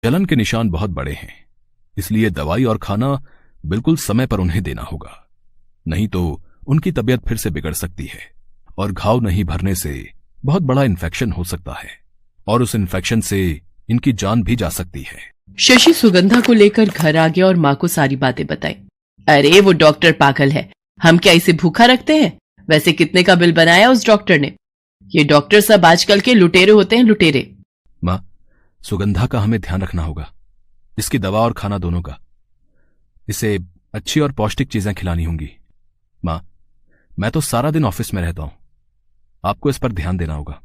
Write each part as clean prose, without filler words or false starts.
जलन के निशान बहुत बड़े हैं, इसलिए दवाई और खाना बिल्कुल समय पर उन्हें देना होगा, नहीं तो उनकी तबीयत फिर से बिगड़ सकती है और घाव नहीं भरने से बहुत बड़ा इन्फेक्शन हो सकता है और उस इन्फेक्शन से इनकी जान भी जा सकती है। शशि सुगंधा को लेकर घर आ गया और माँ को सारी बातें बताई। अरे वो डॉक्टर पागल है, हम क्या इसे भूखा रखते हैं? वैसे कितने का बिल बनाया उस डॉक्टर ने? ये डॉक्टर सब आजकल के लुटेरे होते हैं, लुटेरे। माँ, सुगंधा का हमें ध्यान रखना होगा, इसकी दवा और खाना दोनों का। इसे अच्छी और पौष्टिक चीजें खिलानी होंगी। माँ, मैं तो सारा दिन ऑफिस में रहता हूं, आपको इस पर ध्यान देना होगा।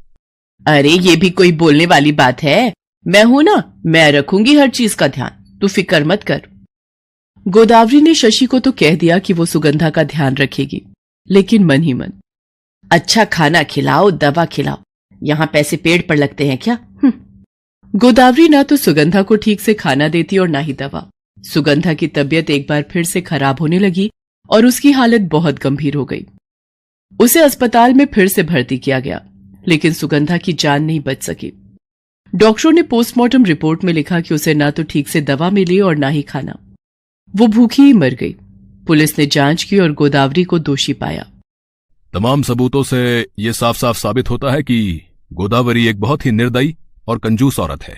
अरे ये भी कोई बोलने वाली बात है? मैं हूं ना, मैं रखूंगी हर चीज का ध्यान, तू फिक्र मत कर। गोदावरी ने शशि को तो कह दिया कि वो सुगंधा का ध्यान रखेगी, लेकिन मन ही मन, अच्छा खाना खिलाओ, दवा खिलाओ, यहां पैसे पेड़ पर लगते हैं क्या? गोदावरी ना तो सुगंधा को ठीक से खाना देती और ना ही दवा। सुगंधा की तबीयत एक बार फिर से खराब होने लगी और उसकी हालत बहुत गंभीर हो गई। उसे अस्पताल में फिर से भर्ती किया गया, लेकिन सुगंधा की जान नहीं बच सकी। डॉक्टरों ने पोस्टमार्टम रिपोर्ट में लिखा कि उसे ना तो ठीक से दवा मिली और ना ही खाना। वो भूखी ही मर गई। पुलिस ने जांच की और गोदावरी को दोषी पाया। तमाम सबूतों से यह साफ साफ साबित होता है कि गोदावरी एक बहुत ही निर्दयी और कंजूस औरत है,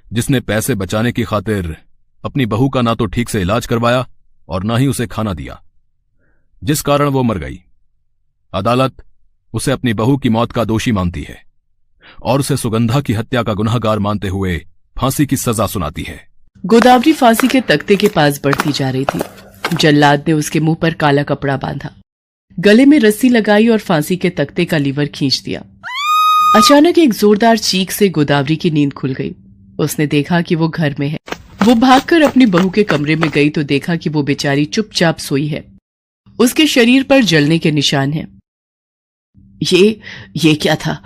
जिसने पैसे बचाने की खातिर अपनी बहू का ना तो ठीक से इलाज करवाया और ना ही उसे खाना दिया, जिस कारण वो मर गई। अदालत उसे अपनी बहू की मौत का दोषी मानती है और उसे सुगंधा की हत्या का गुनहगार मानते हुए फांसी की सजा सुनाती है। गोदावरी फांसी के तख्ते के पास बढ़ती जा रही थी। जल्लाद ने उसके मुंह पर काला कपड़ा बांधा, गले में रस्सी लगाई और फांसी के तख्ते का लीवर खींच दिया। अचानक एक जोरदार चीख से गोदावरी की नींद खुल गई। उसने देखा कि वो घर में है। वो भागकर अपनी बहू के कमरे में गई तो देखा कि वो बेचारी चुपचाप सोई है। उसके शरीर पर जलने के निशान हैं। ये क्या था?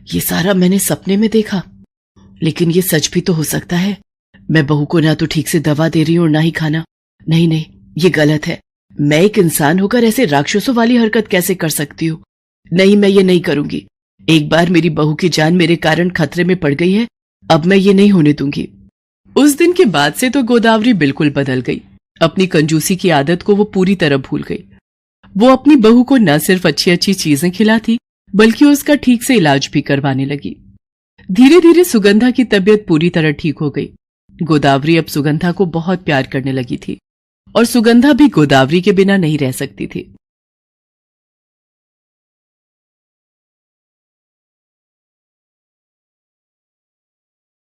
ये सारा मैंने सपने में देखा, लेकिन ये सच भी तो हो सकता है। मैं बहू को ना तो ठीक से दवा दे रही हूं और ना ही खाना। नहीं, ये गलत है। मैं एक इंसान होकर ऐसे राक्षसों वाली हरकत कैसे कर सकती हूँ? नहीं, मैं ये नहीं करूंगी। एक बार मेरी बहू की जान मेरे कारण खतरे में पड़ गई है, अब मैं ये नहीं होने दूंगी। उस दिन के बाद से तो गोदावरी बिल्कुल बदल गई। अपनी कंजूसी की आदत को वो पूरी तरह भूल गई। वो अपनी बहू को न सिर्फ अच्छी अच्छी चीजें खिलाती, बल्कि उसका ठीक से इलाज भी करवाने लगी। धीरे धीरे सुगंधा की तबीयत पूरी तरह ठीक हो गई। गोदावरी अब सुगंधा को बहुत प्यार करने लगी थी और सुगंधा भी गोदावरी के बिना नहीं रह सकती थी।